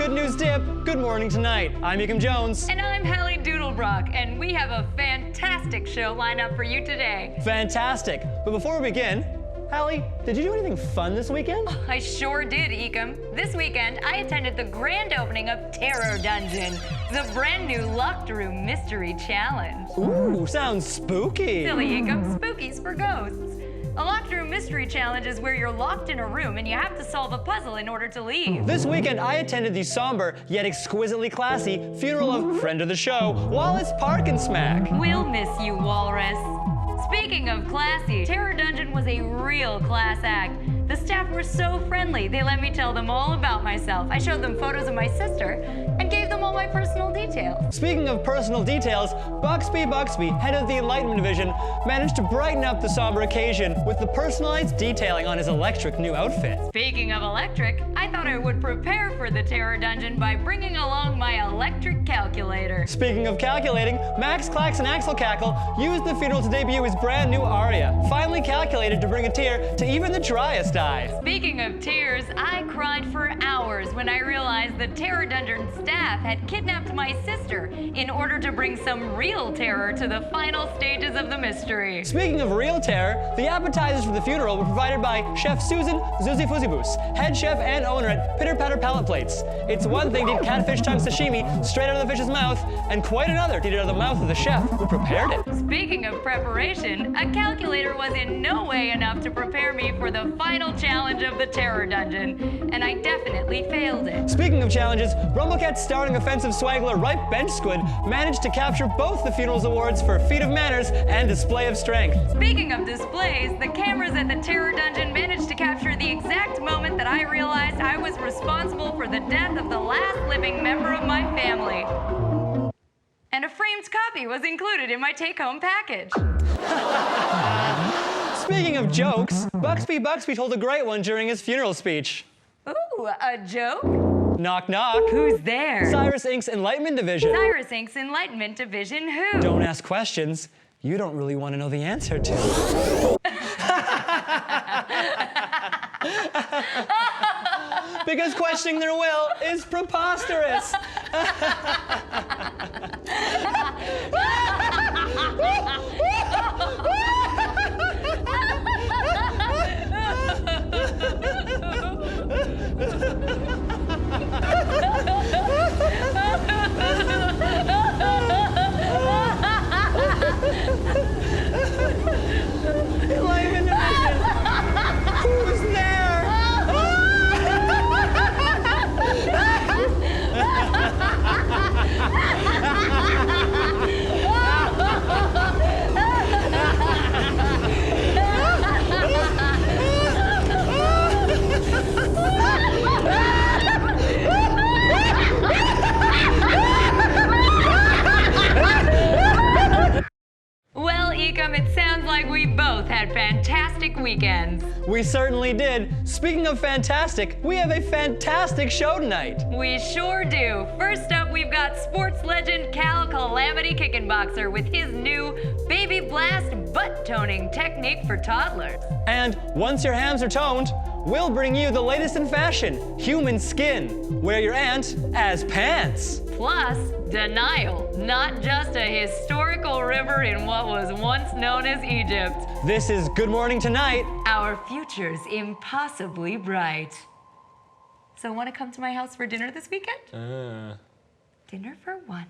Good News Dip, Good Morning Tonight. I'm Ekum Jones. And I'm Halle Doodlebrock, and we have a fantastic show lined up for you today. Fantastic. But before we begin, Halle, did you do anything fun this weekend? I sure did, Ekum. This weekend, I attended the grand opening of Terror Dungeon, the brand new locked room mystery challenge. Ooh, sounds spooky. Silly Ekum, spookies for ghosts. A locked room mystery challenge is where you're locked in a room and you have to solve a puzzle in order to leave. This weekend, I attended the somber yet exquisitely classy funeral of friend of the show, Wallace Parkinsmack. We'll miss you, Walrus. Speaking of classy, Terror Dungeon was a real class act. The staff were so friendly, they let me tell them all about myself. I showed them photos of my sister and gave them all my personal details. Speaking of personal details, Buxby, head of the Enlightenment Division, managed to brighten up the somber occasion with the personalized detailing on his electric new outfit. Speaking of electric, I thought I would prepare for the Terror Dungeon by bringing along my electric calculator. Speaking of calculating, Max Clax and Axel Cackle used the funeral to debut his brand new aria, finely calculated to bring a tear to even the driest eye. Speaking of tears, I cried for hours when I realized the Terror Dungeon staff had kidnapped my sister in order to bring some real terror to the final stages of the mystery. Speaking of real terror, the appetizers for the funeral were provided by Chef Susan Zuzi Fuzzyboos, head chef and owner at Pitter Patter Pallet Plates. It's one thing to eat catfish tongue sashimi straight out of the fish's mouth, and quite another to eat it out of the mouth of the chef who prepared it. Speaking of preparation, a calculator was in no way enough to prepare me for the final challenge of the Terror Dungeon, and I definitely failed it. Speaking of challenges, Rumblecat's starring offensive swaggler Ripe Bench Squid managed to capture both the funeral's awards for feat of manners and display of strength. Speaking of displays, the cameras at the Terror Dungeon managed to capture the exact moment that I realized I was responsible for the death of the last living member of my family. And a framed copy was included in my take-home package. Speaking of jokes, Buxby told a great one during his funeral speech. Ooh, a joke? Knock, knock. Who's there? Cyrus Inc.'s Enlightenment Division. Cyrus Inc.'s Enlightenment Division who? Don't ask questions you don't really want to know the answer to. Because questioning their will is preposterous. Enlightenment Division. Who's there? Well, Ekum, it sounds like we both had fantastic weekends. We certainly did. Speaking of fantastic, we have a fantastic show tonight. We sure do. First up, we've got sports legend Cal Calamity Kickenboxer with his new Baby Blast butt toning technique for toddlers. And once your hams are toned, we'll bring you the latest in fashion, human skin. Wear your aunt as pants. Plus, denial, not just a historical river in what was once known as Egypt. This is Good Morning Tonight. Our future's impossibly bright. So want to come to my house for dinner this weekend? Dinner for one.